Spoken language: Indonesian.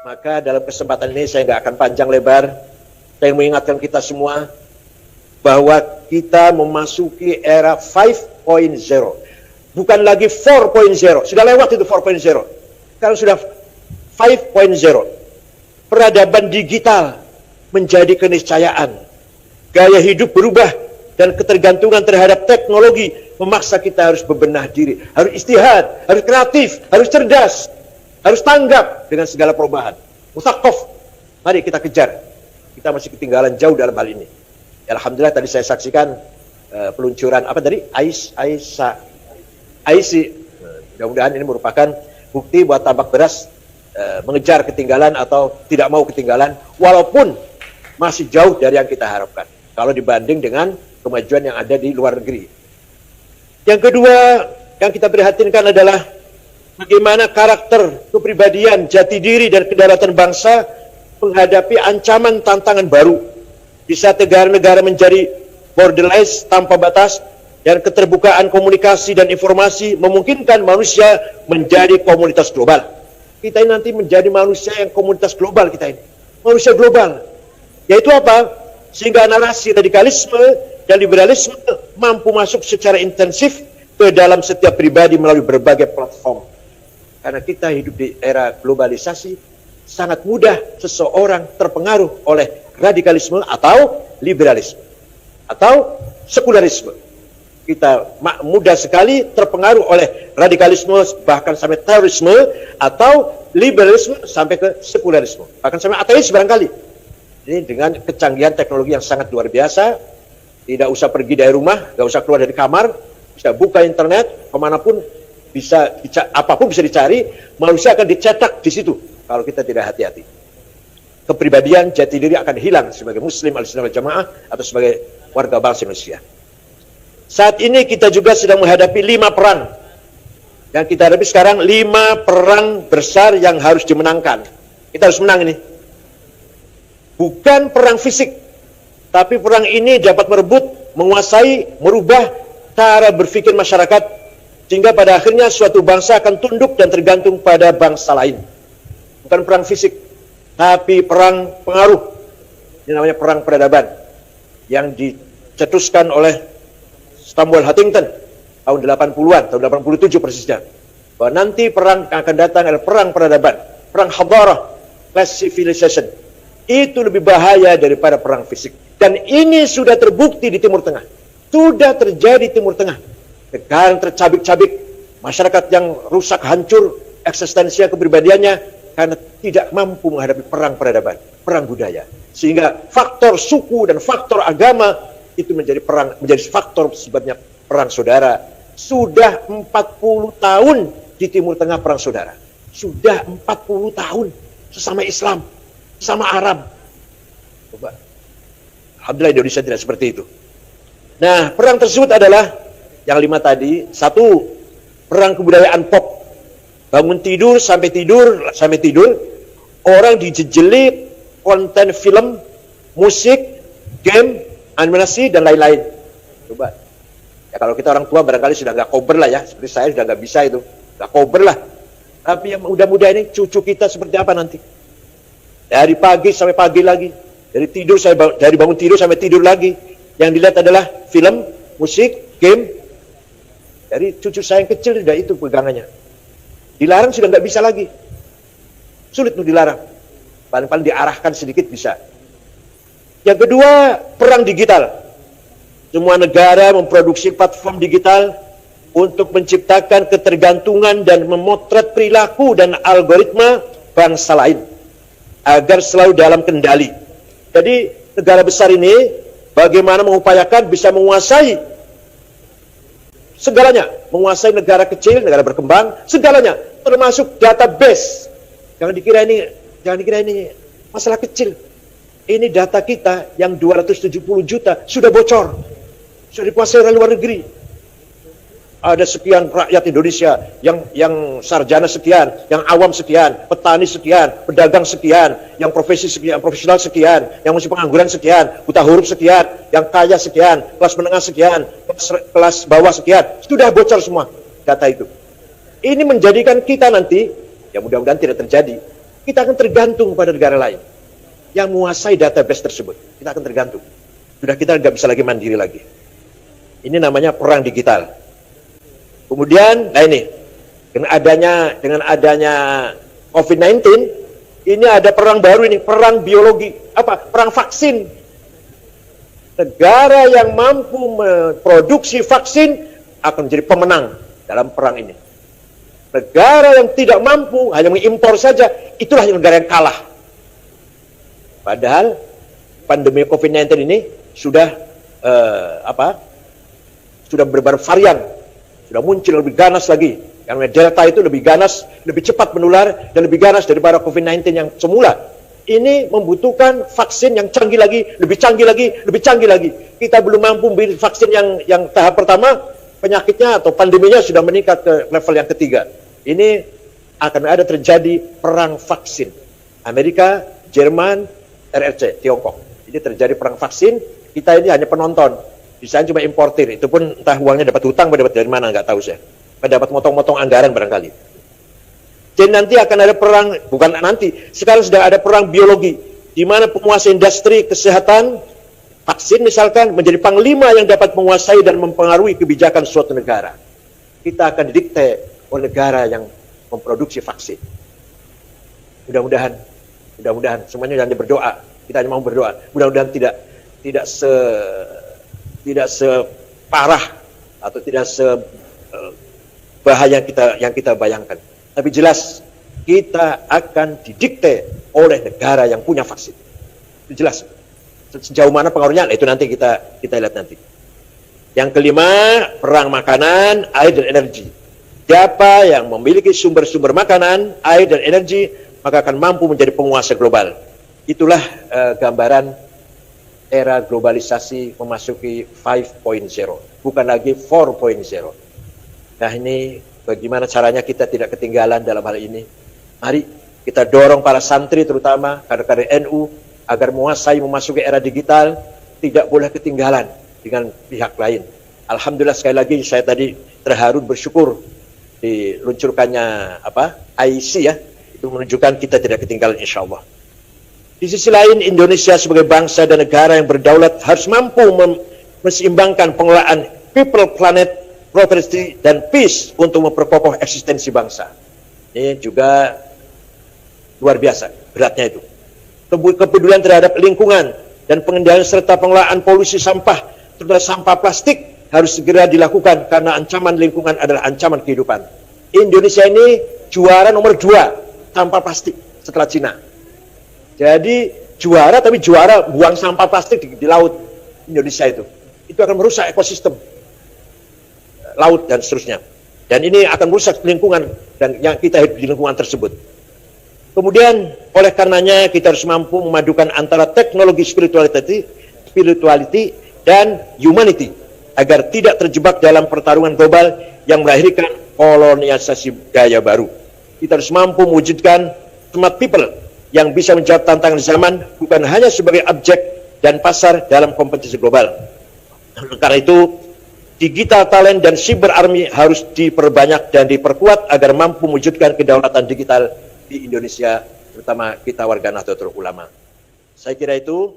Maka dalam kesempatan ini saya nggak akan panjang lebar. Saya mengingatkan kita semua bahwa kita memasuki era 5.0. Bukan lagi 4.0. Sudah lewat itu 4.0. Sekarang sudah 5.0. Peradaban digital menjadi keniscayaan. Gaya hidup berubah dan ketergantungan terhadap teknologi memaksa kita harus bebenah diri, harus istihad, harus kreatif, harus cerdas, harus tanggap dengan segala perubahan. Mutsaqaf, mari kita kejar. Kita masih ketinggalan jauh dalam hal ini. Alhamdulillah tadi saya saksikan peluncuran apa tadi? IC. Mudah-mudahan ini merupakan bukti buat Tambak Beras mengejar ketinggalan atau tidak mau ketinggalan, walaupun masih jauh dari yang kita harapkan kalau dibanding dengan kemajuan yang ada di luar negeri. Yang kedua yang kita prihatinkan adalah bagaimana karakter, kepribadian, jati diri dan kedaulatan bangsa menghadapi ancaman tantangan baru. Di saat negara-negara menjadi borderless tanpa batas dan keterbukaan komunikasi dan informasi memungkinkan manusia menjadi komunitas global. Kita ini nanti menjadi manusia yang komunitas global kita ini. Manusia global. Yaitu apa? Sehingga narasi radikalisme dan liberalisme mampu masuk secara intensif ke dalam setiap pribadi melalui berbagai platform. Karena kita hidup di era globalisasi, sangat mudah seseorang terpengaruh oleh radikalisme atau liberalisme atau sekularisme. Kita mudah sekali terpengaruh oleh radikalisme bahkan sampai terorisme atau liberalisme sampai ke sekularisme, bahkan sampai ateis barangkali. Ini dengan kecanggihan teknologi yang sangat luar biasa, tidak usah pergi dari rumah, nggak usah keluar dari kamar, bisa buka internet, kemanapun bisa, apapun bisa dicari, manusia akan dicetak di situ kalau kita tidak hati-hati. Kepribadian, jati diri akan hilang sebagai muslim al-sunnah wal jamaah atau sebagai warga bangsa Indonesia. Saat ini kita juga sedang menghadapi 5 perang. Yang kita hadapi sekarang 5 perang besar yang harus dimenangkan. Kita harus menang ini. Bukan perang fisik, tapi perang ini dapat merebut, menguasai, merubah cara berpikir masyarakat, sehingga pada akhirnya suatu bangsa akan tunduk dan tergantung pada bangsa lain. Bukan perang fisik, tapi perang pengaruh. Ini namanya perang peradaban, yang dicetuskan oleh Samuel Huntington tahun 80-an, tahun 87 persisnya. Bahwa nanti perang yang akan datang adalah perang peradaban, perang hadarah, class civilization. Itu lebih bahaya daripada perang fisik. Dan ini sudah terbukti di Timur Tengah. Sudah terjadi di Timur Tengah. Negara yang tercabik-cabik, masyarakat yang rusak, hancur, eksistensial kepribadiannya, karena tidak mampu menghadapi perang peradaban, perang budaya. Sehingga faktor suku dan faktor agama itu menjadi faktor sebabnya perang saudara. Sudah 40 tahun di Timur Tengah perang saudara. Sudah 40 tahun sesama Islam, sama Arab. Coba. Alhamdulillah Indonesia tidak seperti itu. Nah, perang tersebut adalah yang 5 tadi. 1, perang kebudayaan pop. Bangun tidur sampai tidur. Orang dijejeli konten film, musik, game, animasi, dan lain-lain. Coba. Ya kalau kita orang tua barangkali sudah nggak kober lah ya. Seperti saya sudah nggak bisa itu. Nggak kober lah. Tapi yang muda-muda ini cucu kita seperti apa nanti? Dari pagi sampai pagi lagi. Dari bangun tidur sampai tidur lagi. Yang dilihat adalah film, musik, game. Dari cucu saya yang kecil sudah itu pegangannya. Dilarang sudah nggak bisa lagi. Sulit untuk dilarang. Paling-paling diarahkan sedikit bisa. Yang kedua, perang digital. Semua negara memproduksi platform digital untuk menciptakan ketergantungan dan memotret perilaku dan algoritma bangsa lain agar selalu dalam kendali. Jadi negara besar ini bagaimana mengupayakan bisa menguasai segalanya, menguasai negara kecil, negara berkembang, segalanya, termasuk database. Jangan dikira ini masalah kecil. Ini data kita yang 270 juta sudah bocor, sudah dikuasai oleh luar negeri. Ada sekian rakyat Indonesia yang sarjana sekian, yang awam sekian, petani sekian, pedagang sekian, yang profesi sekian, profesional sekian, yang masih pengangguran sekian, buta huruf sekian, yang kaya sekian, kelas menengah sekian, kelas bawah sekian. Sudah bocor semua data itu. Ini menjadikan kita nanti, ya mudah-mudahan tidak terjadi, kita akan tergantung pada negara lain yang menguasai database tersebut. Kita akan tergantung. Sudah kita nggak bisa lagi mandiri lagi. Ini namanya perang digital. Kemudian, nah ini, dengan adanya COVID-19, ini ada perang baru ini, perang biologi, perang vaksin. Negara yang mampu memproduksi vaksin akan menjadi pemenang dalam perang ini. Negara yang tidak mampu, hanya mengimpor saja, itulah yang negara yang kalah. Padahal pandemi COVID-19 ini sudah sudah bervarian, sudah muncul lebih ganas lagi. Karena Delta itu lebih ganas, lebih cepat menular, dan lebih ganas daripada COVID-19 yang semula. Ini membutuhkan vaksin yang canggih lagi, lebih canggih lagi, lebih canggih lagi. Kita belum mampu memberi vaksin yang tahap pertama, penyakitnya atau pandeminya sudah meningkat ke level yang ketiga. Ini akan ada terjadi perang vaksin. Amerika, Jerman, RRC, Tiongkok. Ini terjadi perang vaksin, kita ini hanya penonton. Bisa cuma importir, itu pun entah uangnya dapat hutang, dapat dari mana, nggak tahu saya. Dapat motong-motong anggaran barangkali. Jadi nanti akan ada perang, bukan nanti, sekarang sudah ada perang biologi, di mana penguasa industri kesehatan, vaksin misalkan, menjadi panglima yang dapat menguasai dan mempengaruhi kebijakan suatu negara. Kita akan didikte oleh negara yang memproduksi vaksin. Mudah-mudahan, semuanya hanya berdoa. Kita hanya mau berdoa. Mudah-mudahan tidak separah atau tidak sebahaya yang kita bayangkan. Tapi jelas kita akan didikte oleh negara yang punya vaksin. Itu jelas. Sejauh mana pengaruhnya, itu nanti kita lihat nanti. Yang kelima, perang makanan, air dan energi. Siapa yang memiliki sumber-sumber makanan, air dan energi, maka akan mampu menjadi penguasa global. Itulah gambaran era globalisasi memasuki 5.0, bukan lagi 4.0. Nah, ini bagaimana caranya kita tidak ketinggalan dalam hal ini. Mari kita dorong para santri terutama kader-kader NU agar menguasai memasuki era digital, tidak boleh ketinggalan dengan pihak lain. Alhamdulillah, sekali lagi saya tadi terharu bersyukur diluncurkannya IC ya, itu menunjukkan kita tidak ketinggalan insya Allah. Di sisi lain, Indonesia sebagai bangsa dan negara yang berdaulat harus mampu menseimbangkan pengelolaan people, planet, property, dan peace untuk memperkokoh eksistensi bangsa. Ini juga luar biasa beratnya itu. Kepedulian terhadap lingkungan dan pengendalian serta pengelolaan polusi sampah, terutama sampah plastik, harus segera dilakukan karena ancaman lingkungan adalah ancaman kehidupan. Indonesia ini juara nomor 2 sampah plastik setelah Cina. Jadi juara, tapi juara buang sampah plastik di laut Indonesia itu. Itu akan merusak ekosistem laut dan seterusnya. Dan ini akan merusak lingkungan dan yang kita hidup di lingkungan tersebut. Kemudian oleh karenanya kita harus mampu memadukan antara teknologi spirituality dan humanity agar tidak terjebak dalam pertarungan global yang melahirkan kolonialisasi gaya baru. Kita harus mampu mewujudkan smart people yang bisa menjawab tantangan zaman bukan hanya sebagai objek dan pasar dalam kompetisi global. Karena itu digital talent dan cyber army harus diperbanyak dan diperkuat agar mampu mewujudkan kedaulatan digital di Indonesia, terutama kita warga Nahdlatul Ulama. Saya kira itu.